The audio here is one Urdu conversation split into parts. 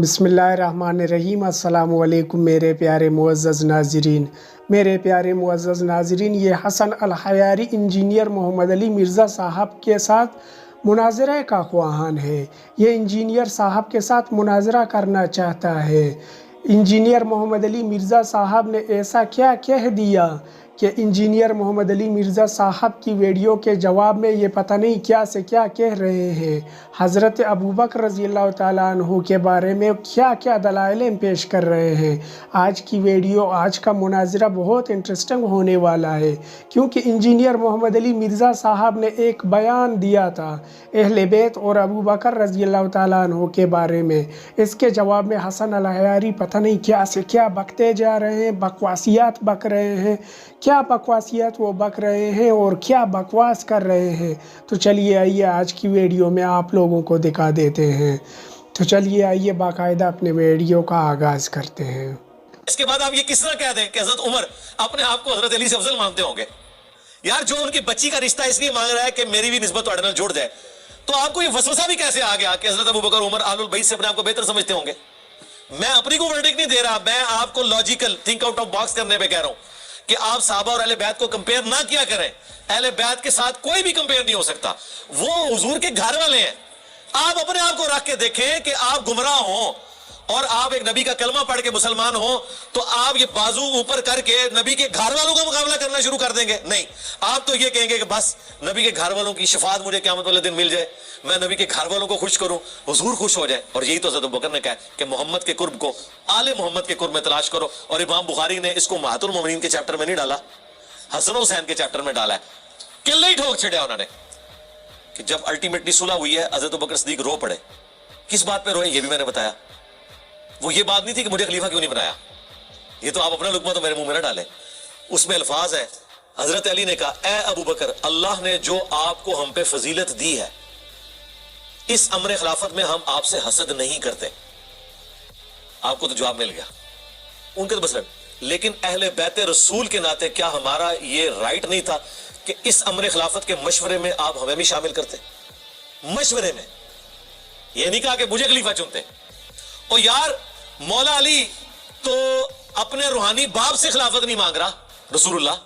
بسم اللہ الرحمن الرحیم۔ السلام علیکم میرے پیارے معزز ناظرین۔ یہ حسن الحیاری انجینئر محمد علی مرزا صاحب کے ساتھ مناظرہ کا خواہاں ہے۔ یہ انجینئر صاحب کے ساتھ مناظرہ کرنا چاہتا ہے۔ انجینئر محمد علی مرزا صاحب نے ایسا کیا کہہ دیا کہ انجینئر محمد علی مرزا صاحب کی ویڈیو کے جواب میں یہ پتہ نہیں کیا سے کیا کہہ رہے ہیں۔ حضرت ابوبکر رضی اللہ تعالیٰ عنہ کے بارے میں کیا کیا دلائل پیش کر رہے ہیں۔ آج کی ویڈیو، آج کا مناظرہ بہت انٹرسٹنگ ہونے والا ہے، کیونکہ انجینئر محمد علی مرزا صاحب نے ایک بیان دیا تھا اہل بیت اور ابوبکر رضی اللہ تعالیٰ عنہ کے بارے میں۔ اس کے جواب میں حسن الحیاری پتہ نہیں کیا سے کیا بکتے جا رہے ہیں، بکواسیات بک رہے ہیں، کیا بکواسیات وہ بک رہے ہیں اور کیا بکواس کر رہے ہیں۔ تو چلیے آئیے آج کی ویڈیو میں آپ لوگوں کو دکھا دیتے ہیں۔ تو چلیے آئیے باقاعدہ اپنے ویڈیو کا آغاز کرتے ہیں۔ اس کے بعد آپ یہ کس طرح کہہ دیں کہ حضرت عمر اپنے آپ کو حضرت علی سے افضل مانتے ہوں گے؟ یار جو ان کی بچی کا رشتہ اس لیے مانگ رہا ہے کہ میری بھی نسبت تھوڑے نال جڑ جائے، تو آپ کو یہ وسوسہ بھی کیسے آ گیا کہ حضرت ابوبکر عمر اہل البیت سے اپنے آپ کو بہتر سمجھتے ہوں گے؟ میں اپنی کو ورڈکٹ نہیں دے رہا، میں آپ کو logical think out of box کرنے پہ کہہ رہا ہوں کہ آپ صحابہ اور اہل بیت کو کمپیئر نہ کیا کریں۔ اہل بیت کے ساتھ کوئی بھی کمپیئر نہیں ہو سکتا، وہ حضور کے گھر والے ہیں۔ آپ اپنے آپ کو رکھ کے دیکھیں کہ آپ گمراہ ہوں اور آپ ایک نبی کا کلمہ پڑھ کے مسلمان ہوں تو آپ یہ بازو اوپر کر کے نبی کے گھر والوں کا مقابلہ کرنا شروع کر دیں گے؟ نہیں، آپ تو یہ کہیں گے کہ بس نبی کے گھر والوں کی شفاعت مجھے قیامت والے دن مل جائے، میں نبی کے گھر والوں کو خوش کروں، حضور خوش ہو جائے۔ اور یہی تو حضرت ابوبکر نے کہا کہ محمد کے قرب کو آل محمد کے قرب میں تلاش کرو، اور امام بخاری نے اس کو امہات المومنین کے چیپٹر میں نہیں ڈالا، حسن و حسین کے چیپٹر میں ڈالا ہے۔ قلہ ہی ٹھوک چھڑیا انہوں نے کہ جب الٹیمیٹلی صلح ہوئی ہے حضرت ابوبکر صدیق رو پڑے۔ کس بات پہ روئے یہ بھی میں نے بتایا۔ وہ یہ بات نہیں تھی کہ مجھے خلیفہ کیوں نہیں بنایا، یہ تو آپ اپنا لقمہ تو میرے منہ میں نہ ڈالیں۔ اس میں الفاظ ہے، حضرت علی نے کہا اے ابوبکر، اللہ نے جو آپ کو ہم پہ فضیلت دی ہے، اس امر خلافت میں ہم آپ سے حسد نہیں کرتے۔ آپ کو تو جواب مل گیا ان کے تو بس، لیکن اہل بیت رسول کے ناطے کیا ہمارا یہ رائٹ نہیں تھا کہ اس امر خلافت کے مشورے میں آپ ہمیں بھی شامل کرتے؟ مشورے میں، یہ نہیں کہا کہ مجھے خلیفہ چنتے۔ اور یار مولا علی تو اپنے روحانی باپ سے خلافت نہیں مانگ رہا، رسول اللہ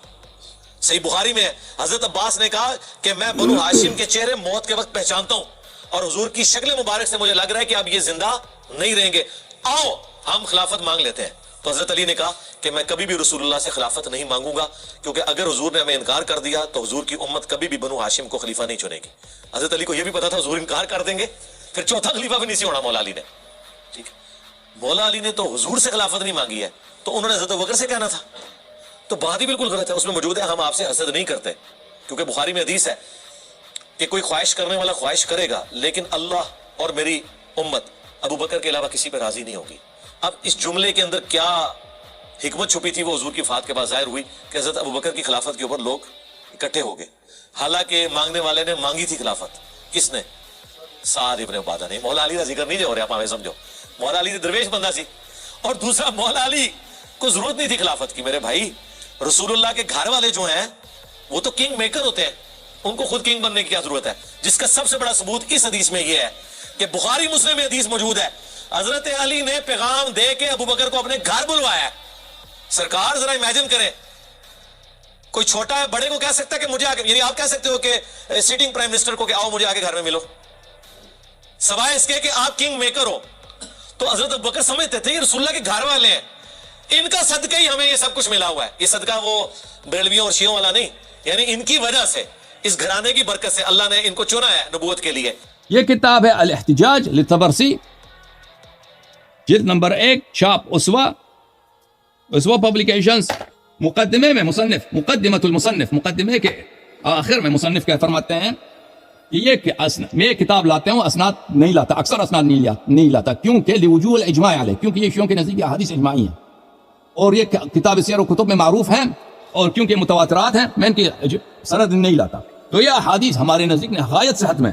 صحیح بخاری میں ہے، حضرت عباس نے کہا کہ میں بنو ہاشم کے چہرے موت کے وقت پہچانتا ہوں، اور حضور کی شکل مبارک سے مجھے لگ رہا ہے کہ اب یہ زندہ نہیں رہیں گے، آؤ ہم خلافت مانگ لیتے ہیں۔ تو حضرت علی نے کہا کہ میں کبھی بھی رسول اللہ سے خلافت نہیں مانگوں گا، کیونکہ اگر حضور نے ہمیں انکار کر دیا تو حضور کی امت کبھی بھی بنو ہاشم کو خلیفہ نہیں چنے گی۔ حضرت علی کو یہ بھی پتا تھا حضور انکار کر دیں گے، پھر چوتھا خلیفہ بھی نہیں سی ہونا مولا علی نے۔ ٹھیک ہے، مولا علی نے تو حضور سے خلافت نہیں مانگی ہے، تو انہوں نے حضرت ابوبکر سے کہنا تھا، تو بات ہی بالکل غلط ہے۔ اس میں موجود ہے ہم آپ سے حسد نہیں کرتے، کیونکہ بخاری میں حدیث ہے کہ کوئی خواہش کرنے والا خواہش کرے گا، لیکن اللہ اور میری امت ابوبکر کے علاوہ کسی پہ راضی نہیں ہوگی۔ اب اس جملے کے اندر کیا حکمت چھپی تھی وہ حضور کی وفات کے بعد ظاہر ہوئی کہ حضرت ابوبکر کی خلافت کے اوپر لوگ اکٹھے ہو گئے، حالانکہ مانگنے والے نے مانگی تھی خلافت، کس نے؟ سعد ابن عبادہ نے۔ مولا علی کا ذکر نہیں ہو رہا، آپ ہمیں سمجھو، مولا علی درویش بندہ سی، اور دوسرا مولا علی کو ضرورت نہیں تھی خلافت کی۔ میرے بھائی رسول اللہ کے گھر والے جو ہیں وہ تو کنگ میکر ہوتے ہیں، ان کو خود کنگ بننے کی کیا ضرورت ہے؟ جس کا سب سے بڑا ثبوت اس حدیث میں یہ ہے کہ بخاری مسلم میں حدیث موجود ہے، حضرت علی نے پیغام دے کے ابوبکر کو اپنے گھر بلوایا ہے۔ سرکار ذرا امیجن کریں، کوئی چھوٹا ہے بڑے کو کہہ سکتا ہے کہ مجھے آگے، یعنی آپ کہہ سکتے ہو کہ سٹنگ پرائم منسٹر کو کہ آؤ مجھے آگے گھر میں ملو، سوائے اس کے کہ آپ کنگ میکر ہو۔ تو حضرت ابوبکر سمجھتے تھے یہ رسول اللہ کے گھر والے ہیں، ان کا صدقہ ہی ہمیں یہ سب کچھ ملا ہوا ہے۔ یہ صدقہ وہ بریلویوں اور شیعوں والا نہیں، یعنی ان کی وجہ سے، اس گھرانے کی برکت سے اللہ نے ان کو چنا ہے نبوت کے لیے۔ یہ کتاب ہے الاحتجاج للطبرسی، جلد نمبر 1، چھاپ اسوا پبلیکیشنز۔ مقدمے میں مصنف، مقدمۃ المصنف، مقدمے کے آخر میں مصنف کیا فرماتے ہیں کہ میں یہ کتاب لاتے ہوں، اسناد نہیں لاتا، اکثر اسناد نہیں لاتا، کیونکہ لوجوہ الاجماع علیہ، کیونکہ یہ شیعوں کے نزدیک احادیث اجماعی ہیں، اور یہ کتاب سیر و کتب میں معروف ہیں، اور کیونکہ متواترات ہیں میں ان کی سند نہیں لاتا۔ تو یہ احادیث ہمارے نزدیک نہایت صحت میں،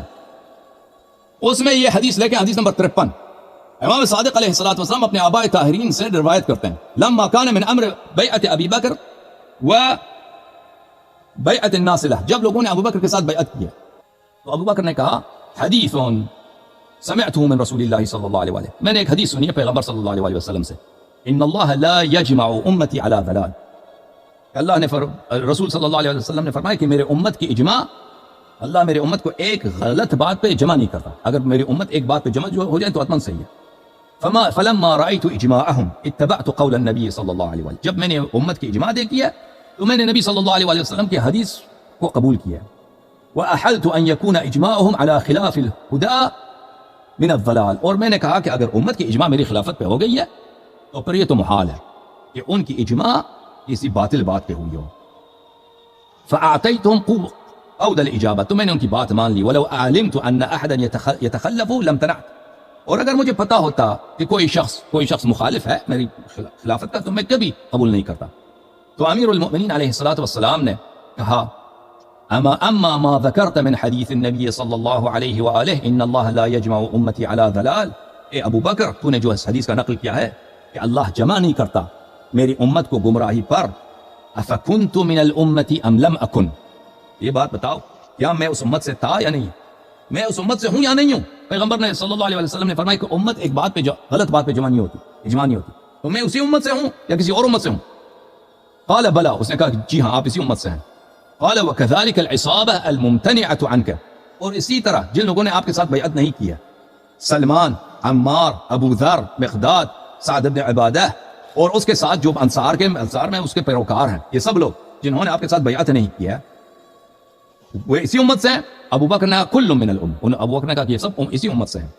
اس میں یہ حدیث لے کے حدیث نمبر 53 امام صادق علیہ السلام اپنے آباء طاہرین سے روایت کرتے ہیں، لما کان من امر بیعت ابی بکر و بیعت الناس لہ، جب لوگوں نے ابو بکر کے ساتھ بیعت کیا تو ابو بکر نے کہا حدیث سمعته من رسول الله صلى الله عليه وآله، میں نے ایک حدیث سنی ہے پیغمبر صلی اللہ علیہ وسلم سے، ان اللہ لا یجمع امتی علی ضلال، اللہ نے رسول صلی اللہ علیہ وسلم نے فرمایا کہ میرے امت کی اجماع، اللہ میرے امت کو ایک غلط بات پہ جمع نہیں کرتا، اگر میری امت ایک بات پہ جمع ہو جائے تو اتمن صحیح ہے۔ فلما رأيت اجماعهم اتبعت قول النبی صلی اللہ علیہ وسلم، جب میں نے امت کی اجماع دیکھی ہے تو میں نے نبی صلی اللہ علیہ وسلم کی حدیث کو قبول کیا، وأحلت ان يكون اجماعهم على خلاف الهدى من الضلال، اور میں نے کہا کہ اگر امت کی اجماع میری خلافت پہ ہو گئی ہے تو پھر یہ تو محال ہے کہ ان کی اجماع کسی باطل بات پہ ہوئی ہو۔ فأعطيتهم قول الإجابة، تو میں نے ان کی بات مان لی، ولو علمت ان احدا يتخلف لم تنعت، اور اگر مجھے پتا ہوتا کہ کوئی شخص مخالف ہے میری خلافت کا تو میں کبھی قبول نہیں کرتا۔ تو امیر المؤمنین علیہ الصلوۃ والسلام نے کہا اما ما ذکرت من حدیث النبی صلی اللہ علیہ وآلہ ان اللہ لا یجمع امتی علی ضلال، اے ابو بکر تو نے جو اس حدیث کا نقل کیا ہے کہ اللہ جمع نہیں کرتا میری امت کو گمراہی پر، افکنت من الامت ام لم اکن، یہ بات بتاؤ کیا میں اس امت سے تھا یا نہیں، میں اس امت سے ہوں یا نہیں ہوں؟ پیغمبر نے صلی اللہ علیہ وسلم نے فرمایا کہ امت ایک بات پہ غلط بات پہ جمع نہیں ہوتی، اجماع نہیں ہوتی، تو میں اسی امت سے ہوں یا کسی اور امت سے ہوں؟ قال بلا، اس نے کہا جی ہاں آپ اسی امت سے ہیں۔ قال وكذلك العصابة الممتنعة عنك، اور اسی طرح جن لوگوں نے آپ کے ساتھ بیعت نہیں کیا، سلمان، عمار، ابو ذر، مقداد، سعد بن عبادہ، اور اس کے ساتھ جو انصار میں اس کے پیروکار ہیں، یہ سب لوگ جنہوں نے آپ کے ساتھ بیعت نہیں کیا وہ اسی امت سے ہیں۔ ابو بکر نے کل من الام، ابو بکر نے کہا کہ یہ سب اسی امت سے ہیں۔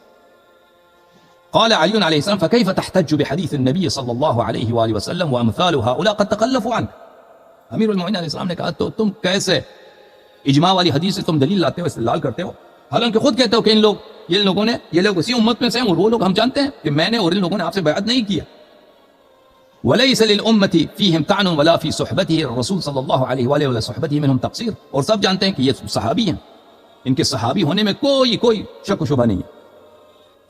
قال علی علیہ السلام فكيف تحتج بحديث النبي صلى الله عليه وآله وسلم وامثال هؤلاء قد تخلفوا عنك، امیر المؤمنین علیہ السلام نے کہا تو تم کیسے اجماع والی حدیث سے تم دلیل لاتے ہو، استدلال کرتے ہو، حالانکہ خود کہتے ہو کہ یہ لوگ اسی امت میں سے ہیں، اور وہ لوگ ہم جانتے ہیں کہ میں نے اور ان لوگوں نے آپ سے بیعت نہیں کیا۔ وَلَيْسَ لِلْأُمَّةِ فِيهِمْ طَعْنٌ وَلَا فِي صُحْبَتِهِ الرَّسُولِ صلی اللہ علیہ وآلہ وَلَا صُحْبَتِهِ مِنْهُمْ تقصیر، اور سب جانتے ہیں کہ یہ صحابی ہیں، ان کے صحابی ہونے میں کوئی شک و شبہ نہیں ہے۔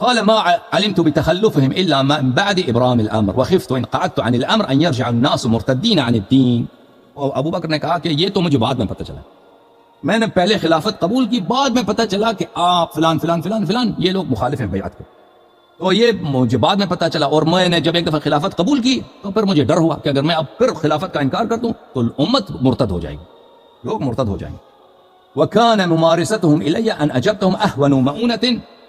قال ما علمت بتخلفهم الا من بعد ابرام الامر وخفت ان قعدت عن الامر ان يرجع الناس مرتدين عن الدين، اور ابو بکر نے کہا کہ یہ تو مجھے بعد میں پتہ چلا، میں نے پہلے خلافت قبول کی، بعد میں پتہ چلا کہ آپ فلان فلان فلان فلان یہ لوگ مخالف ہیں بیعت کے، تو یہ مجھے بعد میں پتہ چلا، اور میں نے جب ایک دفعہ خلافت قبول کی تو پھر مجھے ڈر ہوا کہ اگر میں اب پھر خلافت کا انکار کر دوں تو امت مرتد ہو جائے گی، لوگ مرتد ہو جائیں گے۔ وكان ممارستهم الي ان اجبتهم اهون مؤونة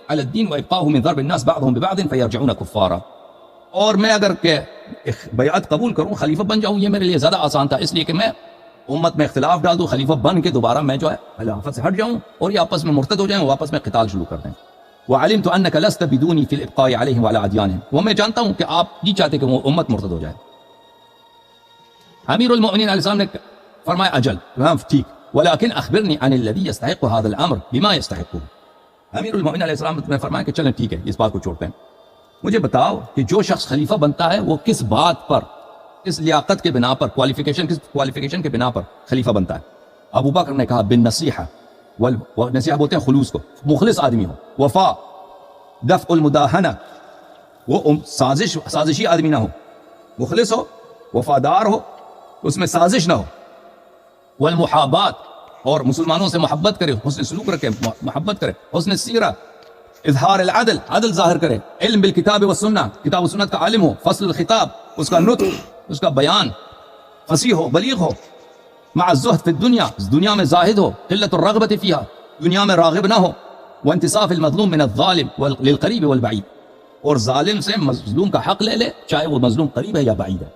على الدين وابقاؤه من ضرب الناس بعضهم ببعض فيرجعون كفارا، اور میں اگر کہ بیعت قبول کروں خلیفہ بن جاؤں یہ میرے لیے زیادہ آسان تھا، اس لیے کہ میں امت میں اختلاف ڈال دوں، خلیفہ بن کے دوبارہ میں جو ہے خلافت سے ہٹ جاؤں اور یہ آپس میں مرتد ہو جائیں، وہ آپس میں قتال شروع کر دیں۔ وعلمت انك لست بدوني في الابقاء عليهم وعلى اديانهم، وہ میں جانتا ہوں کہ آپ یہ چاہتے کہ وہ امت مرتد ہو جائے۔ امیر المؤمنین علیہ السلام نے فرمایا اجل، ہاں ٹھیک، ولكن اخبرني عن الذي يستحق هذا الامر بما يستحقه، امیر المؤمنین علیہ السلام نے فرمایا کہ چلیں ٹھیک ہے اس بات کو چھوڑتے ہیں، مجھے بتاؤ کہ جو شخص خلیفہ بنتا ہے وہ کس بات پر، کس لیاقت کے بنا پر، کوالیفیکیشن کے بنا پر خلیفہ بنتا ہے؟ ابو بکر نے کہا بالنصیحہ، نصیحہ بولتے ہیں خلوص کو، مخلص آدمی ہو، وفا، دفع المداہنہ، وہ سازشی آدمی نہ ہو، مخلص ہو، وفادار ہو، اس میں سازش نہ ہو، والمحابات، اور مسلمانوں سے محبت کرے، حسن سلوک رکھے، محبت کرے، حسن سیرہ، اظہار العدل، عدل ظاہر کرے، علم بالکتاب والسنہ، کتاب و سنت کا عالم ہو، فصل الخطاب، اس کا نطق، اس کا بیان فصیح ہو، بلیغ ہو، مع الزہد فی الدنیا، دنیا میں زاہد ہو، قلت الرغبت فیہا، دنیا میں راغب نہ ہو، وانتصاف المظلوم من الظالم للقریب والبعید، اور ظالم سے مظلوم کا حق لے لے چاہے وہ مظلوم قریب ہے یا بعید ہے۔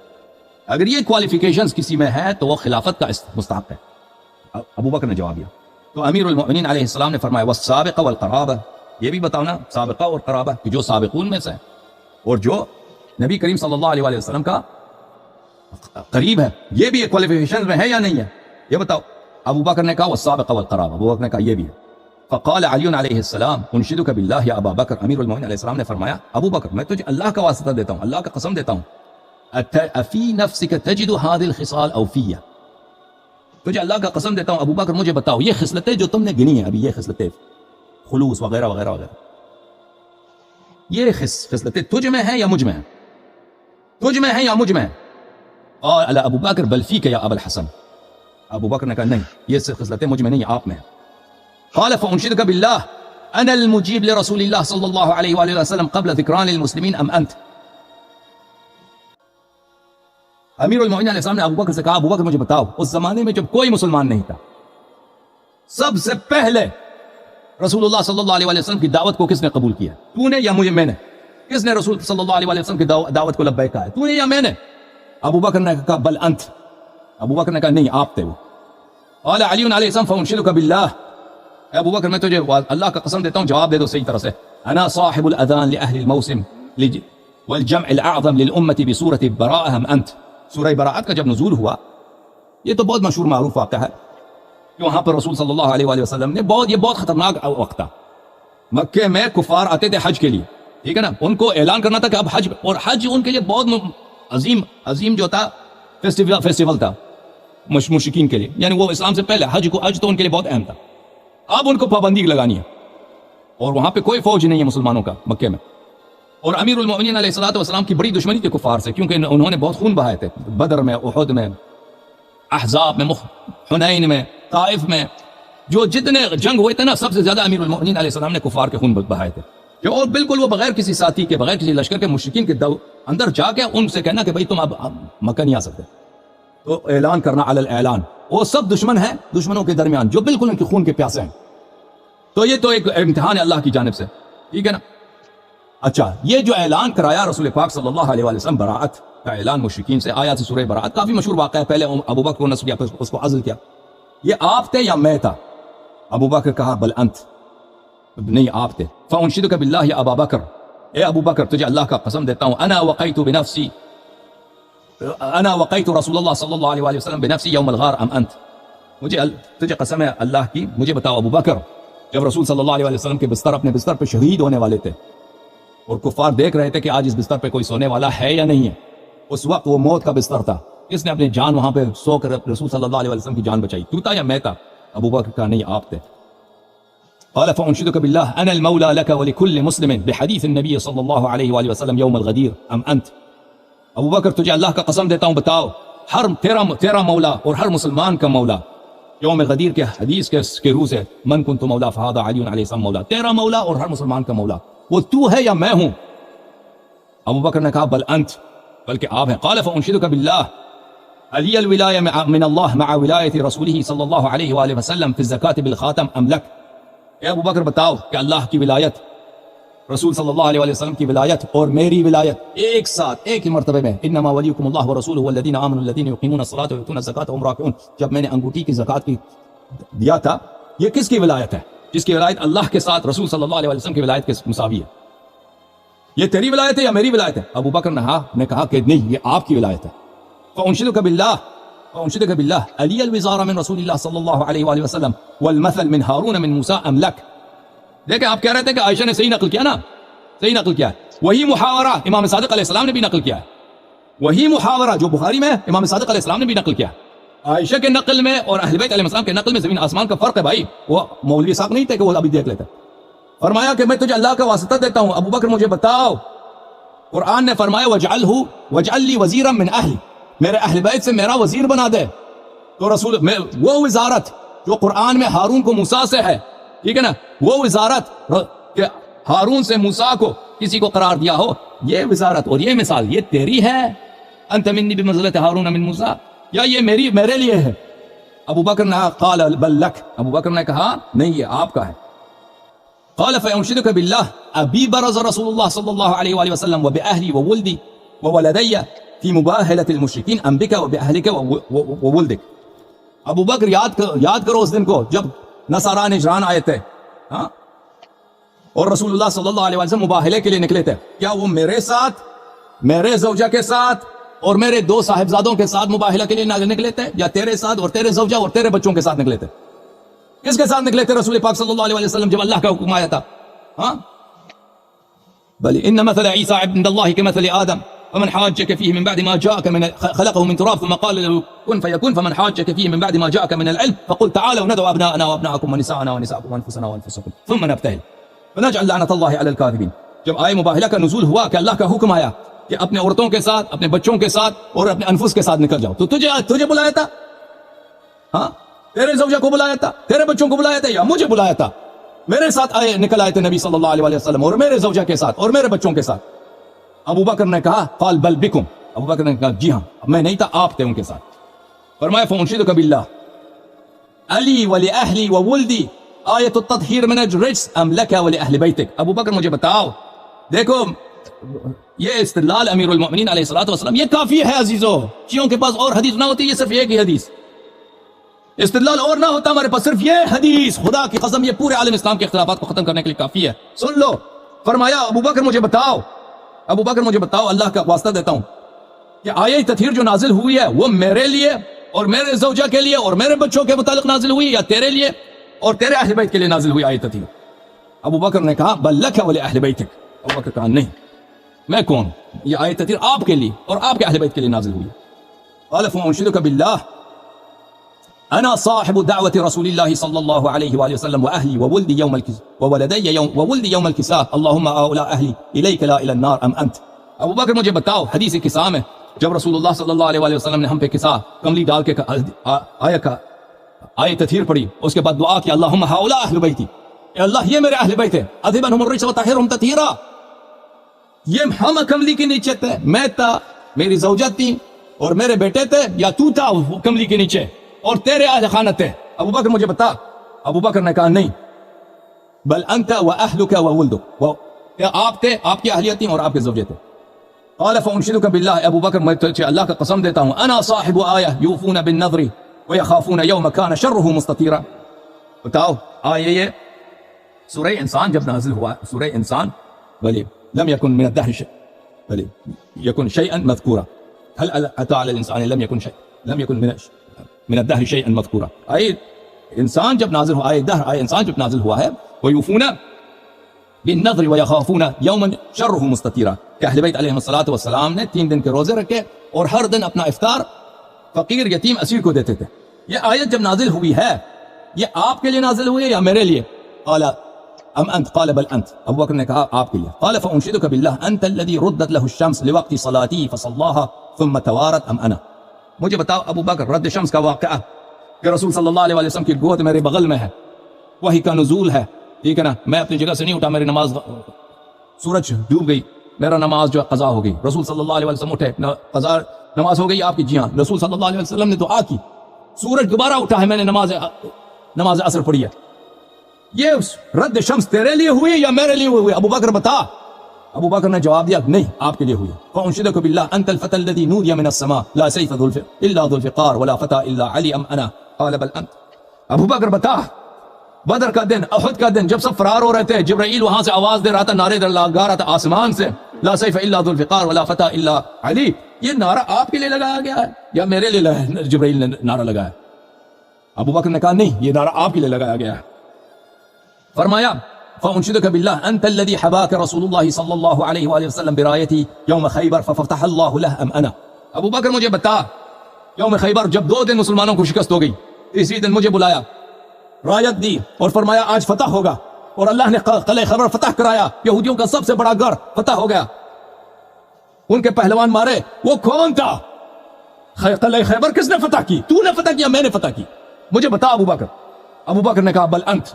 اگر یہ کوالیفیکیشنز کسی میں ہے تو وہ خلافت کا مستحق ہے۔ ابو بکر نے جواب دیا، تو امیر المؤمنین علیہ السلام نے فرمایا والسابقہ والقرابہ، یہ بھی بتاؤ نا سابقہ اور قرابہ کہ جو سابقون میں سے اور جو نبی کریم صلی اللہ علیہ وسلم کا قریب ہے، یہ بھی کوالیفیکیشن میں ہے یا نہیں ہے یہ بتاؤ۔ ابو بکر نے کہا والسابقہ والقرابہ، ابو بکر نے کہا یہ بھی ہے۔ فقال علی علیہ السلام انشدک باللہ یا ابا بکر، امیر المؤمنین علیہ السلام نے فرمایا ابو بکر میں تجھے اللہ کا واسطہ دیتا ہوں، اللہ کا قسم دیتا ہوں، افی نفسک تجد هذه الخصال او فیہ، تجھے اللہ کا قسم دیتا ہوں ابو بکر مجھے بتاؤ یہ خصلتیں جو تم نے گنی ہیں ابھی، یہ خصلتیں خلوص وغیرہ وغیرہ وغیرہ، یہ خصلتیں تجھ میں ہیں یا مجھ میں ہیں؟ تجھ میں ہیں یا مجھ میں ہیں؟ قال ابو بکر بل فیک یا ابا الحسن، ابو بکر نے کہا نہیں یہ خصلتیں مجھ میں نہیں آپ میں ہیں۔ قال فانشدک باللہ أنا المجيب لرسول الله صلى الله عليه وآله وسلم قبل ذكران للمسلمين أم أنت؟ امیر المومنین علیہ السلام نے ابو بکر سے کہا ابو بکر مجھے بتاؤ اس زمانے میں جب کوئی مسلمان نہیں تھا سب سے پہلے رسول اللہ صلی اللہ علیہ وسلم کی دعوت کو کس نے قبول کیا؟ تو نے یا میں نے؟ کس نے رسول صلی اللہ علیہ وسلم کی دعوت کو لبیک کہا ہے؟ تو نے یا میں نے؟ ابو بکر نے کہا بل انت. ابو بکر نے کہا نہیں آپ تھے. وہ قال علی علیہ السلام فانشدک باللہ. اے ابو بکر میں تجھے اللہ کا قسم دیتا ہوں جواب دے دو صحیح طرح سے. انا صاحب الاذان لاهل الموسم والجمع الاعظم للامه بسوره براءه ام انت. سورہ براءت کا جب نزول ہوا یہ تو بہت مشہور معروف واقعہ ہے کہ وہاں پر رسول صلی اللہ علیہ وسلم نے یہ بہت خطرناک وقت تھا. مکے میں کفار آتے تھے حج کے لیے, ٹھیک ہے نا, ان کو اعلان کرنا تھا کہ اب حج, اور حج ان کے لیے بہت عظیم جو تھا فیسٹیول تھا مشرکین کے لیے, یعنی وہ اسلام سے پہلے حج تو ان کے لیے بہت اہم تھا. اب ان کو پابندی لگانی ہے اور وہاں پہ کوئی فوج نہیں ہے مسلمانوں کا مکے میں. اور امیر المومنین علیہ الصلوۃ والسلام کی بڑی دشمنی تھی کفار سے, کیونکہ انہوں نے بہت خون بہائے تھے بدر میں, احد میں, احزاب میں, حنین میں, طائف میں, جو جتنے جنگ ہوئے تھے نا سب سے زیادہ امیر المومنین علیہ السلام نے کفار کے خون بہائے تھے. اور بالکل وہ بغیر کسی ساتھی کے, بغیر کسی لشکر کے, مشرکین کے اندر جا کے ان سے کہنا کہ بھائی تم اب مکہ نہیں آ سکتے, تو اعلان کرنا علی الاعلان. وہ سب دشمن ہیں دشمنوں کے درمیان جو بالکل ان کے خون کے پیاسے ہیں. تو یہ تو ایک امتحان ہے اللہ کی جانب سے, ٹھیک ہے نا. اچھا, یہ جو اعلان کرایا رسول پاک صلی اللہ علیہ وسلم براءت کا اعلان مشرکین سے, آیات سورہ براءت کافی مشہور واقعہ ہے. پہلے ابو بکر کو نصب کیا, پھر اس کو عزل کیا. یہ آپ تھے یا میں تھا؟ ابو بکر کہا بل انت, نہیں آپ تھے. فانشدک باللہ یا ابا بکر, اے ابو بکر تجھے اللہ کا قسم دیتا ہوں, انا وقیت بنفسی, انا وقیت رسول اللہ صلی اللہ علیہ وسلم بنفسی یوم الغار ام انت. تجھے قسم ہے اللہ کی, مجھے بتاؤ ابو بکر جب رسول صلی اللہ علیہ وسلم کے اپنے بستر پہ شہید ہونے والے تھے اور کفار دیکھ رہے تھے کہ آج اس بستر پہ کوئی سونے والا ہے یا نہیں ہے, اس وقت وہ موت کا بستر تھا, کس نے اپنی جان وہاں پہ سو کر رسول صلی اللہ علیہ وسلم کی جان بچائی؟ تو تھا یا میں تھا؟ ابو بکر کا نہیں آپ تھے. قال فانشدك بالله انا المولى لك ولكل مسلم بحديث النبي صلى الله عليه واله وسلم يوم الغدير ام انت. ابو بکر تجھے اللہ کا قسم دیتا ہوں بتاؤ, ہر تیرا مولا اور ہر مسلمان کا مولا یوم غدیر کے حدیث کے روح سے, من كنت مولا فهذا علي علیہ السلام مولا, تیرا مولا اور ہر مسلمان کا مولا وہ تو ہے یا میں ہوں؟ ابو بکر نے کہا بل انت, بلکہ آپ ہیں. قال فانشدك بالله علی الولایہ من اللہ مع ولایت رسولہ صلی اللہ علیہ وآلہ وسلم فی الزکاة بالخاتم ام لک. اے ابو بکر بتاؤ کہ اللہ کی ولایت, رسول صلی اللہ علیہ وسلم کی ولایت اور میری ولایت ایک ساتھ ایک ہی مرتبہ میں, انما ولیکم اللہ ورسولہ والذین آمنوا الذین یقیمون الصلاۃ ویؤتون الزکاۃ وهم راکعون. جب میں نے انگوٹھی کی زکات کی دیا تھا, یہ کس کی ولایت ہے؟ جس کی ولایت اللہ کے ساتھ رسول صلی اللہ علیہ وسلم کی ولایت کے مساوی ہے. یہ تیری ولایت ہے یا میری ولایت ہے؟ ابو بکر نے کہا کہ نہیں, یہ آپ کی ولایت ہے. فانشدک باللہ علی الوزار من رسول اللہ صلی اللہ علیہ وآلہ وسلم والمثل من ہارون من موسیٰ ام لک. دیکھیں آپ کہہ رہے تھے کہ عائشہ نے صحیح نقل کیا نا, صحیح نقل کیا ہے. وہی محاورہ امام صادق علیہ السلام نے بھی نقل کیا ہے, وہی محاورہ جو بخاری میں امام صادق علیہ السلام نے بھی نقل کیا ہے. عائشہ کے نقل میں اور اہل بیت علیہ السلام کے نقل میں زمین آسمان کا فرق ہے بھائی. وہ مولوی صاحب نہیں تھے کہ وہ ابھی دیکھ لیتے. فرمایا کہ میں تجھے اللہ کا واسطہ دیتا ہوں, ابو بکر مجھے بتاؤ. قرآن نے فرمایا وجعل لی وزیرا من اہلی, میرے اہل بیت سے میرا وزیر بنا دے. تو رسول میں وہ وزارت جو قرآن میں ہارون کو موسیٰ سے ہے, ٹھیک ہے نا, وہ وزارت کہ ہارون سے موسیٰ کو کسی کو قرار دیا ہو, یہ وزارت اور یہ مثال یہ تیری ہے, انت منی بمنزلۃ ہارون من موسیٰ, یا یہ میرے لیے ہے؟ ابو بکر نے قال بل لک, ابو بکر نے کہا نہیں یہ آپ کا ہے. قال فانشدک باللہ ابی برز رسول اللہ صلی اللہ علیہ وآلہ وسلم وبأہلی وولدی وولدی فی مباہلۃ المشرکین ام بک وبأہلک وولدک. ابو بکر یاد کرو اس دن کو جب نصارا نجران آئے تھے, ہاں, اور رسول اللہ صلی اللہ علیہ وسلم مباہلے کے لیے نکلے تھے. کیا وہ میرے ساتھ, میرے زوجہ کے ساتھ اور میرے دو صاحبزادوں کے ساتھ مباہلہ کے لیے نکلے تھے, یا تیرے ساتھ اور تیرے زوجہ اور تیرے بچوں کے ساتھ نکلے تھے؟ کس کے ساتھ نکلے تھے رسول پاک صلی اللہ علیہ وسلم جب اللہ کا حکم آیا تھا؟ ہاں, بل ان مثل عیسی عند اللہ کمثل آدم فمن حاجك فيه من بعد ما جاءك من خلقه من تراب ثم قال له كن فيكون فمن حاجك فيه من بعد ما جاءك من العلم فقل تعالوا ندعو ابناءنا وابناءكم ونساءنا ونساءكم وانفسنا وانفسكم ثم نبتهل فنجعل لعنة الله على الكاذبين. جب آئے مباہلہ کا نزول ہوا کہ اللہ کا حکم آیا کہ اپنے عورتوں کے ساتھ, اپنے بچوں کے ساتھ اور اپنے انفس کے ساتھ نکل جاؤ, تو تجھے بلایا تھا, ہاں, تیرے زوجہ کو بلایا تھا, تیرے بچوں کو بلایا تھا, یا مجھے بلایا تھا؟ میرے ساتھ نکل آئے تھے نبی صلی اللہ علیہ وسلم اور میرے زوجہ کے ساتھ اور میرے بچوں کے ساتھ. ابو بکر نے کہا قال بل بکم, ابو بکر نے کہا جی ہاں, میں نہیں تھا, آپ تھے ان کے ساتھ. فرمایا فانشدک باللہ علی ولأہلی وولدی آیت التطہیر من الرجس ام لک ولأہل بیتک. ابو بکر مجھے بتاؤ, دیکھو یہ استدلال امیر المؤمنین علیہ الصلوۃ والسلام یہ کافی ہے عزیزو. شیعوں کے پاس اور حدیث نہ ہوتی, یہ صرف ایک ہی حدیث استدلال اور نہ ہوتا ہمارے پاس, صرف یہ حدیث خدا کی قسم یہ پورے عالم اسلام کے اختلافات کو ختم کرنے کے لیے کافی ہے. سن لو. فرمایا ابو بکر مجھے بتاؤ, ابو بکر مجھے بتاؤ, اللہ کا واسطہ دیتا ہوں کہ آیت تطہیر جو نازل ہوئی ہے وہ میرے لیے اور میرے زوجہ کے لیے اور میرے بچوں کے متعلق نازل ہوئی یا تیرے لیے اور تیرے اہل بیت کے لیے نازل ہوئی آیت تطہیر؟ ابو بکر نے کہا بل لک ولأہل بیتک. ابو بکر کہا نہیں, میں کون, یہ آیت تطہیر آپ کے لیے اور آپ کے اہل بیت کے لیے نازل ہوئی. قال فانشدک باللہ انا صاحب دعوت رسول اللہ صلی اللہ علیہ وآلہ وسلم واہلی وولدی یوم وولدی یوم الکساء اللہم اؤلاء اہلی الیک لا الی النار ام انت. ابو بکر مجھے بتاؤ, حدیث کساء میں جب رسول اللہ صلی اللہ علیہ وآلہ وسلم نے ہم پہ کساء کملی ڈال کے آیت تطہیر پڑھی, اس کے بعد دعا کی اللہم ہؤلاء اہل بیتی, اے اللہ یہ میرے اہل بیت ہیں, اذھب عنہم الرجس وطہرہم تطہیرا. یہ ہم کملی کے نیچے تھے, میں تھا, میری زوجہ تھی اور میرے بیٹے تھے, یا تو تھا کملی کے نیچے اور تیرے اہل خانہ تھے؟ ابو بکر مجھے بتا. ابو بکر نے کہا نہیں, بل انت واہلک وولدک, آپ تھے, آپ کی اہلیت تھی اور آپ کے زوجے تھے. قال فانشدک باللہ, ابو بکر میں تجھے اللہ کا قسم دیتا ہوں, انا صاحب آیہ یوفون بالنذر ویخافون یوم کان شرہ مستطیرا. بتاؤ آیہ یہ سورہ انسان جب نازل ہوا, سورہ انسان بلی لم یکن من الدہر شیء بلی یکن شیئا مذکورا, هل اتى على الانسان لم یکن شیء لم یکن من الدہر شیئا مذکورا. آیہ انسان جب نازل ہوا, آیہ دہر آیہ انسان جب نازل ہوا ہے, ویوفون بالنذر ویخافون یوما شرہ مستطیرا, کہ اہل بیت علیہ الصلوۃ والسلام نے 3 دن کے روزے رکھے اور ہر دن اپنا افطار فقیر یتیم اسیر کو دیتے تھے. یہ آیت جب نازل ہوئی ہے یہ آپ کے لیے نازل ہوئی ہے یا میرے لیے؟ قال ام انت, قال بل انت. ابو بکر نے کہا آپ کے لیے. قال فانشدک باللہ انت الذی ردت له الشمس لوقت صلاتی فصلاها ثم توارت ام انا. مجھے بتاؤ ابو بکر, رد شمس کا واقعہ کہ رسول صلی اللہ علیہ وسلم کی گود میرے بغل میں ہے, وحی کا نزول ہے, ٹھیک ہے نا, میں اپنی جگہ سے نہیں اٹھا, میری نماز سورج ڈوب گئی, میرا نماز جو قضا ہو گئی, رسول صلی اللہ علیہ وسلم اٹھے, قضا نماز ہو گئی آپ کی, جی ہاں, رسول صلی اللہ علیہ وسلم نے دعا کی, سورج دوبارہ اٹھا ہے, میں نے نماز عصر پڑھی ہے. یہ رد شمس تیرے لیے ہوئی یا میرے لیے ہوئی؟ ابو بکر بتا. ابو بکر نے جواب دیا نہیں, آپ کے لیے ہوئی. فانشدک باللہ انت الفتى الذي نودي من السماء لا سيف الا ذو الفقار ولا فتى الا علي ام انا. قال بل انت. ابو بکر بتا, بدر کا دن, احد کا دن, جب سب فرار ہو رہے تھے, جبرائیل وہاں سے آواز دے رہا تھا, نعرے گا رہا تھا آسمان سے, لا سیف الا ذو الفقار ولا فتى الا علی. یہ نعرہ آپ کے لیے لگایا گیا ہے یا میرے لیے جبرائیل نے نعرہ لگایا؟ ابو بکر نے کہا نہیں, یہ نعرہ آپ کے لیے لگایا گیا ہے. فرمایا فانشدک باللہ انت الذی حباک رسول اللہ صلی اللہ علیہ وآلہ وسلم برایتی یوم خیبر ففتح اللہ لہ ام انا. ابو بکر مجھے بتا, یوم خیبر جب 2 دن مسلمانوں کو شکست ہو گئی, اسی دن مجھے بلایا, رایت دی اور فرمایا آج فتح ہوگا, اور اللہ نے قلعہ خیبر فتح کرایا, یہودیوں کا سب سے بڑا گڑھ فتح ہو گیا, ان کے پہلوان مارے. وہ کون تھا؟ قلعہ خیبر کس نے فتح کی؟ تو نے فتح کیا, میں نے فتح کی؟ مجھے بتا ابو بکر. ابو بکر نے کہا بل انت,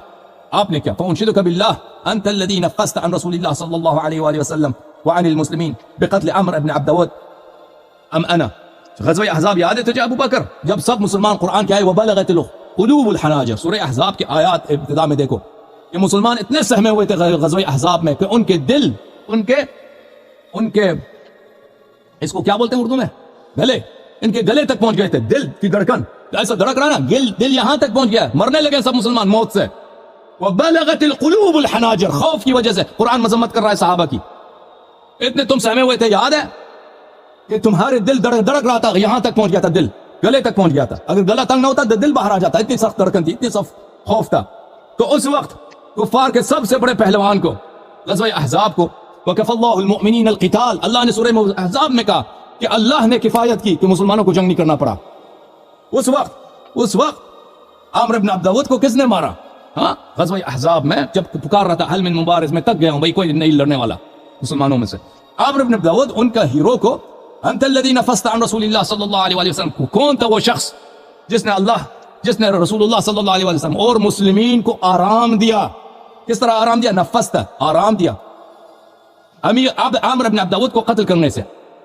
آپ نے کیا. فانشدک باللہ انت الذی نفست عن رسول اللہ صلی اللہ علیہ وآلہ وسلم وعن المسلمین بقتل عمرو بن عبد ود ام انا. غزوہ احزاب یاد ہے تجھے ابو بکر؟ جب سب مسلمان قرآن کے آئے وبلغت قلوب الحناجر, سورہ احزاب کی آیات ابتدا میں دیکھو, یہ مسلمان اتنے سہمے ہوئے تھے غزوہ احزاب میں کہ ان کے دل, ان کے اس کو کیا بولتے ہیں اردو میں, گلے, ان کے گلے تک پہنچ گئے تھے, دل کی دھڑکن ایسا دھڑک رہا نا, دل یہاں تک پہنچ گیا, مرنے لگے سب مسلمان موت سے. وبلغت القلوب الحناجر, خوف کی وجہ سے قرآن مذمت کر رہا ہے صحابہ کی. اتنے تم سہمے ہوئے تھے, یاد ہے کہ تمہارے دل دھڑک رہا تھا, یہاں تک پہنچ گیا تھا, دل گلے تک پہنچ گیا تھا, اگر گلا تنگ نہ ہوتا تو دل باہر آ جاتا, اتنی سخت دھڑکن تھی, اتنی سخت خوف تھا. تو اس وقت کفار کے سب سے بڑے پہلوان کو, غزوہ احزاب کو, وَكَفَى اللَّهُ الْمُؤْمِنِينَ الْقِتَالَ, اللہ نے سورہ احزاب میں کہا کہ اللہ نے کفایت کی کہ مسلمانوں کو جنگ نہیں کرنا پڑا. اس وقت عمرو بن عبد ود کو کس نے مارا؟ ہاں, غزوہ احزاب میں جب پکار رہا تھا حل من مبارز میں, تک گیا ہوں بھائی کوئی نہیں لڑنے والا مسلمانوں میں سے. عمرو بن عبد ود ان کا ہیرو کو, انت الذی نفست عن رسول اللہ صلی اللہ علیہ وآلہ وسلم, کون تھا وہ شخص جس نے رسول اللہ صلی اللہ علیہ وسلم اور مسلمین کو آرام دیا کس طرح آرام دیا؟ نفست، آرام دیا امیر عامر بن عبد داود کو قتل کرنے سے.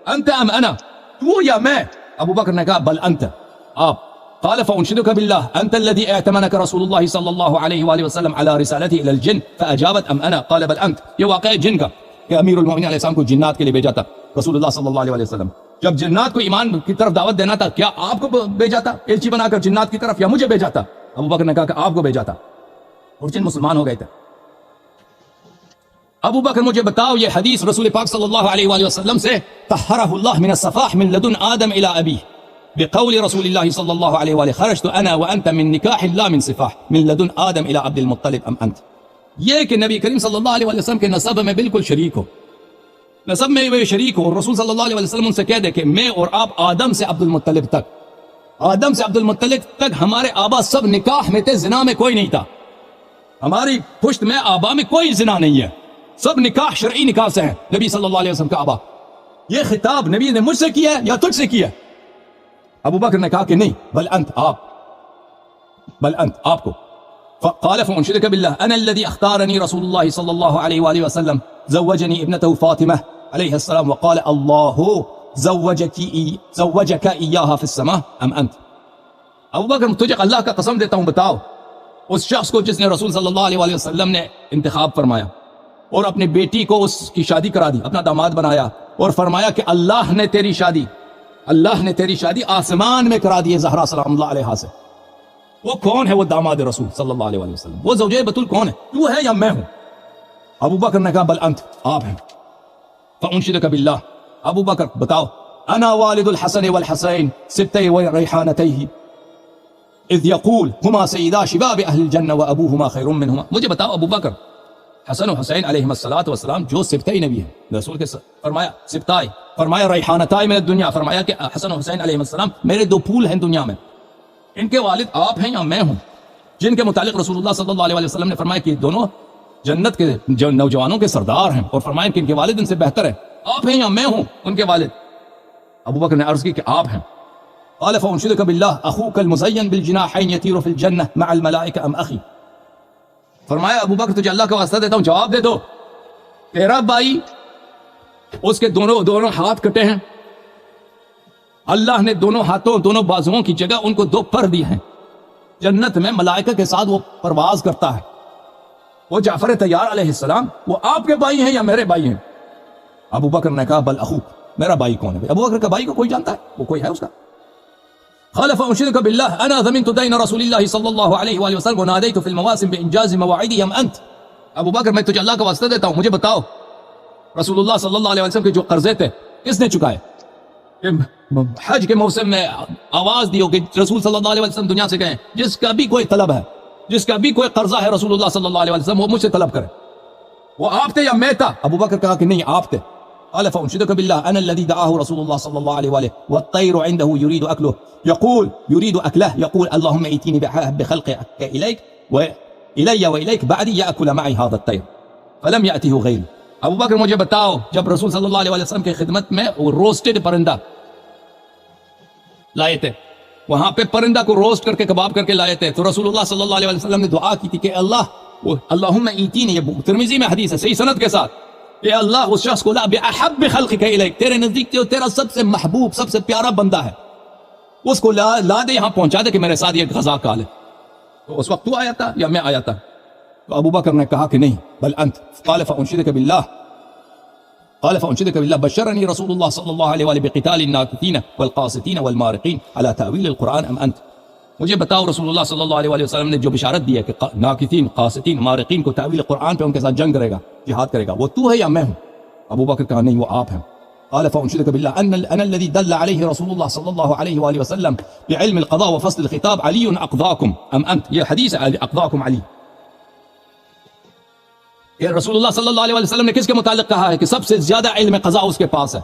انت ام انا، تو یا میں؟ ابو بکر نے کہا بل انت، آپ. قال فانشدك بالله انت الذي اعتمنك رسول الله صلى الله عليه واله وسلم على رسالته الى الجن فاجابت ام انا؟ قال بل انت. یہ واقعہ جن کا کہ امیر المؤمنین علیہ السلام کو جنات کے لیے بھیجا تھا رسول اللہ صلی اللہ علیہ وسلم. جب جنات کو ایمان کی طرف دعوت دینا تھا، کیا آپ کو بھیجا تھا ایلچی بنا کر جنات کی طرف، یا مجھے بھیجا تھا؟ ابو بکر نے کہا کہ آپ کو بھیجا تھا، اور جن مسلمان ہو گئے تھے. ابو بکر مجھے بتاؤ، یہ حدیث رسول پاک صلی اللہ علیہ وآلہ وسلم سے طہرہ اللہ من الصفاح من لدن آدم الى ابیہ بقول رسول اللہ صلی اللہ علیہ وآلہ خرجت انا وانت من نکاح لا من صفاح من لدن آدم الى عبد المطلب ام انت. یہ کہ نبی کریم صلی اللہ علیہ وسلم کے نسب میں بالکل شریک ہو، نسب میں وہ شریک ہو، اور رسول صلی اللہ علیہ وسلم ان سے کہہ دے کہ میں اور آپ آدم سے عبد المطلب تک، آدم سے عبد المطلب تک ہمارے آبا سب نکاح میں تھے، زنا میں کوئی نہیں تھا. ہماری پشت میں آبا میں کوئی زنا نہیں ہے، سب نکاح شرعی نکاح سے ہیں. نبی صلی اللہ علیہ وسلم کا آبا. یہ خطاب نبی نے مجھ سے کیا ہے یا تجھ سے کیا ہے؟ ابو بکر نے کہا کہ نہیں، بل انت، آپ، بل انت، آپ کو. قال فانشدك بالله انا الذي اختارني رسول الله صلى الله عليه واله وسلم زوجني ابنته فاطمه عليه السلام وقال الله زوجك اياها في السماء ام انت. ابو بکر تجھے اللہ کا قسم دیتا ہوں، بتاؤ اس شخص کو جس نے رسول صلی اللہ علیہ وآلہ وسلم نے انتخاب فرمایا اور اپنی بیٹی کو اس کی شادی کرا دی، اپنا داماد بنایا، اور فرمایا کہ اللہ نے تیری شادی آسمان میں کرا دی زہرا سلام اللہ علیہا سے. وہ کون ہے؟ وہ داماد رسول صلی اللہ علیہ وسلم. وہ زوجہ بتول کون ہے؟ تو ہے یا میں ہوں؟ ابو بکر نے کہا بل انت، آپ ہیں. فانشدک باللہ، ابو بکر بتاؤ، انا والد الحسن والحسین سبتي وريحانتيه اذ يقول هما سيدا شباب اهل الجنه وابوهما خير منهما. مجھے بتاؤ ابو بکر، حسن و حسین علیہم الصلوۃ والسلام جو سبتئی نبی ہیں، رسول کے فرمایا سبتائی، فرمایا ریحانتائی من الدنیا، فرمایا کہ حسن و حسین علیہم السلام میرے دو پھول ہیں دنیا میں. ان کے والد آپ ہیں یا میں ہوں؟ جن کے متعلق رسول اللہ صلی اللہ علیہ وسلم نے فرمایا کہ دونوں جنت کے نوجوانوں کے سردار ہیں، اور فرمایا کہ ان کے والد ان سے بہتر ہیں. آپ ہیں یا میں ہوں ان کے والد؟ ابو بکر نے عرض کی کہ آپ ہیں. قال فانشدك بالله اخوك المزين بالجناحين يطير في الجنه مع الملائكه ام اخي. فرمایا ابو بکر تجھے اللہ کا واسطہ دیتا ہوں، جواب دے دو، تیرا بھائی اس کے دونوں ہاتھ کٹے ہیں، اللہ نے دونوں ہاتھوں دونوں بازوؤں کی جگہ ان کو دو پر دی ہیں، جنت میں ملائکہ کے ساتھ وہ پرواز کرتا ہے. وہ جعفر طیار علیہ السلام، وہ آپ کے بھائی ہیں یا میرے بھائی ہیں؟ ابو بکر نے کہا بل اخوک، میرا بھائی کون ہے؟ ابو بکر کا بھائی کو کوئی جانتا ہے؟ وہ کوئی ہے اس کا؟ قال فانشدك بالله انا ضمنت دين رسول الله صلى الله عليه واله وسلم وناديت في المواسم بانجاز مواعيده ام انت. ابو بکر میں تجھے اللہ کا واسطہ دیتا ہوں، مجھے بتاؤ رسول اللہ صلی اللہ علیہ وسلم کے جو قرضے تھے کس نے چکائے؟ حج کے موسم میں آواز دیو کہ رسول صلی اللہ علیہ وسلم دنیا سے گئے، جس کا بھی کوئی طلب ہے، جس کا بھی کوئی قرضہ ہے رسول اللہ صلی اللہ علیہ وسلم، وہ مجھ سے طلب کرے. وہ آپ تھے یا میں تھا؟ ابو بکر کہا کہ نہیں، آپ تھے. قال فانشدك بالله انا الذي دعاه رسول الله صلى الله عليه واله والطير عنده يريد اكله يريد اكله يقول اللهم ائتني بخلقك اليك والي واليك بعدي ياكل معي هذا الطير فلم ياته غيري. ابو بکر مجھے بتاؤ، جب رسول صلی اللہ علیہ وسلم کی خدمت میں وہ روسٹڈ پرندہ لائے تھے، وہاں پہ پرندہ کو روسٹ کر کے کباب کر کے لائے تھے، تو رسول اللہ صلی اللہ علیہ وسلم نے دعا کی تھی کہ اللہم ایتینی، یہ ترمذی میں حدیث ہے صحیح سند کے ساتھ، کہ اللہ اس شخص کو لا بأحب خلقک الیک، تیرے نزدیک تیرا سب سے محبوب سب سے پیارا بندہ ہے، اس کو لا دے، یہاں پہنچا دے کہ میرے ساتھ یہ غذا کھا لے. تو اس وقت تو آیا تھا یا میں آیا تھا؟ تو ابو بکر نے کہا کہ نہیں، بل انت. قال فانشدک بالله بشرني رسول الله صلی اللہ علیہ وآلہ بقتال الناکثین والقاسطین والمارقین على تاویل القرآن ام انت. مجھے بتاؤ رسول اللہ صلی اللہ علیہ وآلہ وسلم نے جو بشارت دی ہے کہ ناکثین، قاسطین، مارقین کو تاویل قرآن پہ ان کے ساتھ جنگ کرے گا، جہاد کرے گا، وہ تو ہے یا میں ہوں؟ ابو بکر کہا نہیں، وہ آپ ہیں. قال فانشدك بالله انا الذي دل عليه رسول الله صلى الله عليه واله وسلم بعلم القضاء وفصل الخطاب علي اقضاكم ام انت. یہ حدیث ہے اقضاكم علی، کہ رسول اللہ صلی اللہ علیہ وسلم نے کس کے متعلق کہا ہے کہ سب سے زیادہ علم قضاء اس کے پاس ہے،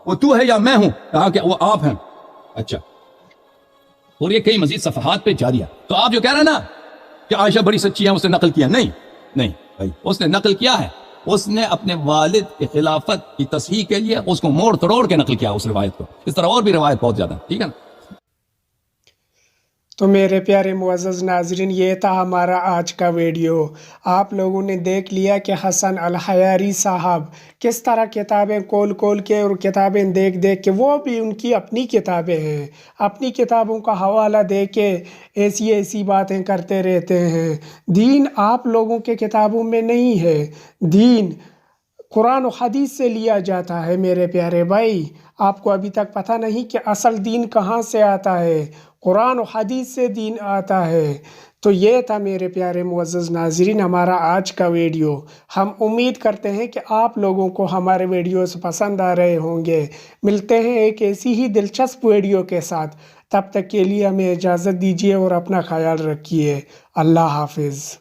وہ تو ہے یا میں ہوں؟ کہا کہ وہ آپ ہیں. اچھا، اور یہ کئی مزید صفحات پہ جاری ہے. تو آپ جو کہہ رہے ہیں نا کہ عائشہ بڑی سچی ہے، اس نے نقل کیا، نہیں بھائی، اس نے نقل کیا ہے، اس نے اپنے والد کی خلافت کی تصحیح کے لیے اس کو موڑ توڑ کے نقل کیا اس روایت کو. اس طرح اور بھی روایت بہت زیادہ، ٹھیک ہے نا. تو میرے پیارے معزز ناظرین، یہ تھا ہمارا آج کا ویڈیو۔ آپ لوگوں نے دیکھ لیا کہ حسن الحیاری صاحب کس طرح کتابیں کھول کے اور کتابیں دیکھ کے، وہ بھی ان کی اپنی کتابیں ہیں، اپنی کتابوں کا حوالہ دے کے ایسی باتیں کرتے رہتے ہیں۔ دین آپ لوگوں کے کتابوں میں نہیں ہے، دین قرآن و حدیث سے لیا جاتا ہے۔ میرے پیارے بھائی، آپ کو ابھی تک پتہ نہیں کہ اصل دین کہاں سے آتا ہے؟ قرآن و حدیث سے دین آتا ہے۔ تو یہ تھا میرے پیارے معزز ناظرین ہمارا آج کا ویڈیو۔ ہم امید کرتے ہیں کہ آپ لوگوں کو ہمارے ویڈیوز پسند آ رہے ہوں گے۔ ملتے ہیں ایک ایسی ہی دلچسپ ویڈیو کے ساتھ، تب تک کے لیے ہمیں اجازت دیجیے اور اپنا خیال رکھیے۔ اللہ حافظ۔